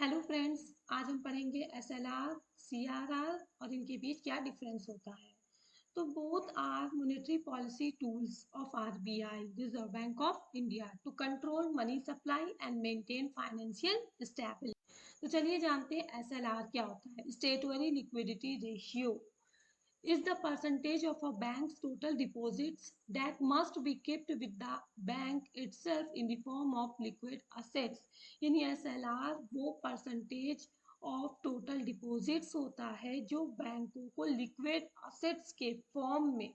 Hello friends, आज हम पढ़ेंगे एसएलआर, सीआरआर और इनके बीच क्या डिफरेंस होता है। तो both are monetary policy tools of RBI, reserve bank of India, to control money supply and maintain financial stability. तो चलिए जानते हैं एसएलआर क्या होता है। Statutory liquidity ratio is the percentage of a bank's total deposits that must be kept with the bank itself in the form of liquid assets। यानी SLR वो percentage of total deposits होता है जो बैंकों को लिक्विड असेट्स के form में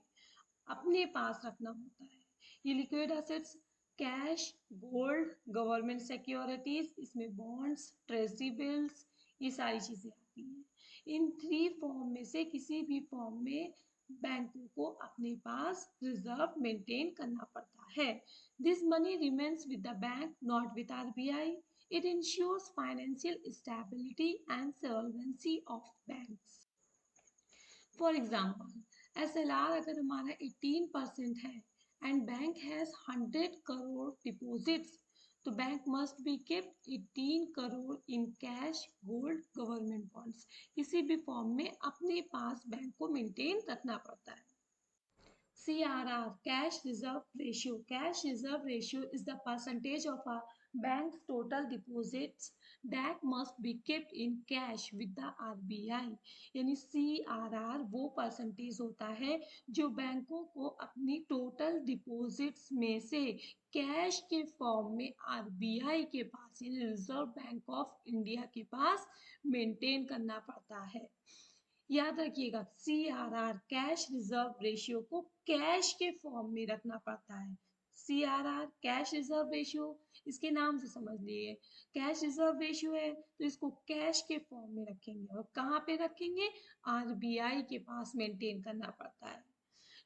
अपने पास रखना होता है। ये liquid assets cash, gold, government securities, इसमें बॉन्ड्स, ट्रेजरी बिल्स, ये सारी चीजें आती हैं। इन थ्री फॉर्म में से किसी भी फॉर्म में बैंकों को अपने पास रिजर्व मेंटेन करना पड़ता है। This money remains with the bank, not with RBI. It ensures financial stability and solvency of banks. For example SLR अगर हमारा 18% है and bank has 100 crore deposits, तो bank must be kept 18 crore in cash, gold, government bonds. किसी भी form में अपने पास bank को maintain रखना पड़ता है। CRR, cash reserve ratio. Cash reserve ratio is the percentage of a bank's total deposits that must be kept in cash with the RBI। यानी CRR वो परसेंटेज होता है जो बैंकों को अपनी टोटल डिपॉजिट्स में से कैश के फॉर्म में आरबीआई के पास यानी रिजर्व बैंक ऑफ इंडिया के पास मेंटेन करना पड़ता है। याद रखिएगा, CRR कैश रिजर्व रेशियो को कैश के फॉर्म में रखना पड़ता है। CRR कैश रिजर्व रेशियो, इसके नाम से समझ लिए कैश रिजर्व रेशियो है तो इसको कैश के फॉर्म में रखेंगे और कहाँ पे रखेंगे, आरबीआई के पास मेंटेन करना पड़ता है।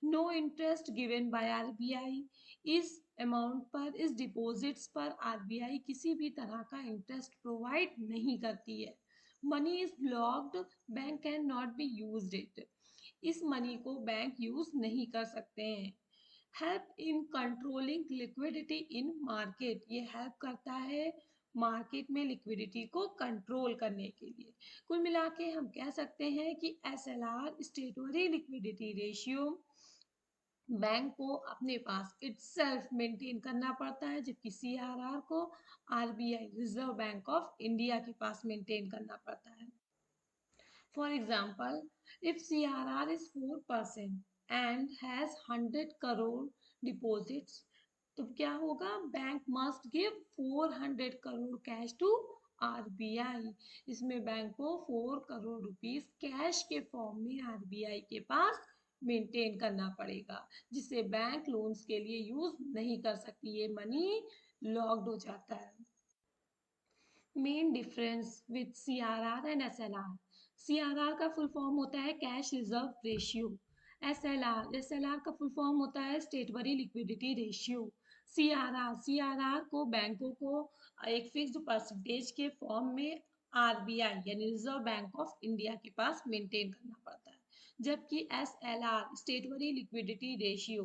No interest given by RBI, इस अमाउंट पर, इस डिपॉजिट्स पर आरबीआई किसी भी तरह का इंटरेस्ट प्रोवाइड नहीं करती है। Money is blocked, bank can not be used it, इस मनी को बैंक यूज नहीं कर सकते हैं। Help in controlling liquidity in market, ये हेल्प करता है मार्केट में लिक्विडिटी को कंट्रोल करने के लिए। कुल मिला के हम कह सकते हैं कि SLR statutory liquidity ratio bank को अपने पास इटसेल्फ मेंटेन करना पड़ता है, जबकि सीआरआर को RBI reserve bank of India के पास मेंटेन करना पड़ता है। For example, if CRR is 4% and has 100 crore deposits, तो क्या होगा, bank must give 400 crore cash to RBI. इसमें बैंक को 4 करोड़ रुपीस कैश के फॉर्म में आरबीआई के पास मेंटेन करना पड़ेगा, जिसे बैंक लोन्स के लिए यूज नहीं कर सकती, ये मनी लॉक्ड हो जाता है। Main difference with CRR and SLR। CRR का फुल फॉर्म होता है कैश रिजर्व रेशियो। SLR का फुल फॉर्म होता है स्टेटरी लिक्विडिटी रेशियो। CRR को बैंकों को एक फिक्स्ड परसेंटेज के फॉर्म में आरबीआई यानी रिजर्व बैंक ऑफ इंडिया के पास मेंटेन करना पड़ता है, जबकि SLR स्टेटरी लिक्विडिटी रेशियो,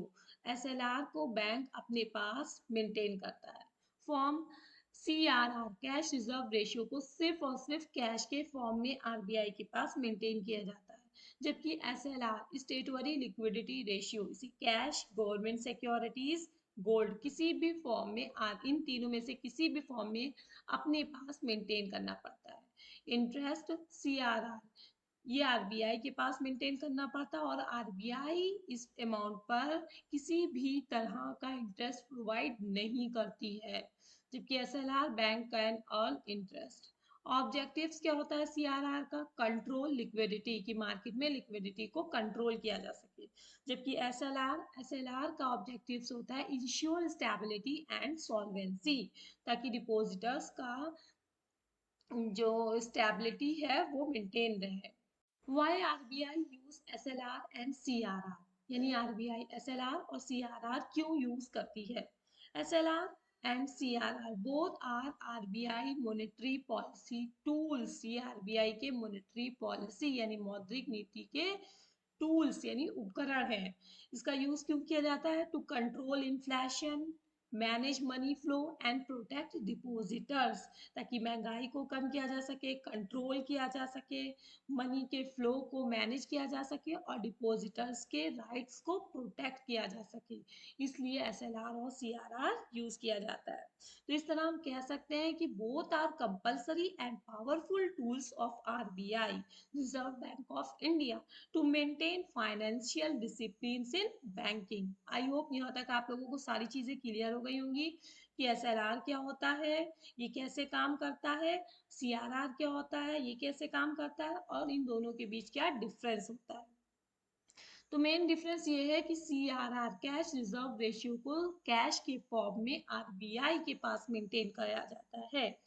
SLR को बैंक अपने पास मेंटेन करता है। Form CRR cash reserve ratio को सिर्फ और सिर्फ कैश के फॉर्म में आरबीआई के पास मेंटेन किया जाता है, जबकि SLR स्टेटरी लिक्विडिटी रेशियो इसी कैश, गवर्नमेंट सिक्योरिटीज, गोल्ड किसी भी फॉर्म में, इन तीनों में से किसी भी फॉर्म में अपने पास मेंटेन करना पड़ता है। इंटरेस्ट CRR ये आरबीआई के पास मेंटेन करना पड़ता है और आरबीआई इस अमाउंट पर किसी भी तरह का इंटरेस्ट प्रोवाइड नहीं करती है, जबकि SLR bank can earn interest. Objectives क्या होता है सीआरआर का, कंट्रोल लिक्विडिटी, की मार्केट में लिक्विडिटी को कंट्रोल किया जा सके, जबकि एसएलआर का ऑब्जेक्टिव्स होता है इंश्योर स्टेबिलिटी एंड सॉल्वेंसी, ताकि डिपॉजिटर्स का जो स्टेबिलिटी है वो मेंटेन रहे। Why RBI use SLR and CRR, यानी आरबीआई एसएलआर और सीआरआर क्यों यूज करती है। SLR and CRR both are RBI monetary policy tools, ये आरबीआई के मॉनेटरी पॉलिसी यानी मौद्रिक नीति के टूल्स यानी उपकरण है। इसका यूज क्यों किया जाता है, to control inflation, manage money flow and protect depositors, ताकि महंगाई को कम किया जा सके, कंट्रोल किया जा सके, मनी के फ्लो को मैनेज किया जा सके और डिपॉजिटर्स के राइट्स को प्रोटेक्ट किया जा सके। इसलिए एसएलआर और सीआरआर यूज किया जाता है। तो इस तरह हम कह सकते हैं कि both are compulsory and powerful tools of RBI, reserve bank of India, to maintain financial discipline in banking. I hope यहाँ तक आप लोगों को सारी चीजें क्लियर हो गई होंगी कि एसएलआर क्या होता है, ये कैसे काम करता है, सीआरआर क्या होता है, ये कैसे काम करता है, और इन दोनों के बीच क्या डिफरेंस होता है। तो मेन डिफरेंस ये है कि सीआरआर कैश रिजर्व रेशियो को कैश के फॉर्म में आरबीआई के पास मेंटेन किया जाता है,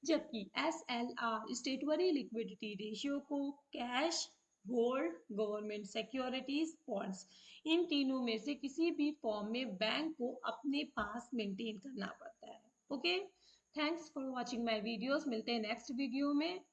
जबकि एसएलआर स्टेटरी लिक्विडिटी रेशियो को cash, gold, government securities, bonds, इन तीनों में से किसी भी फॉर्म में बैंक को अपने पास मेंटेन करना पड़ता है। Okay, thanks for watching my videos. मिलते हैं नेक्स्ट वीडियो में।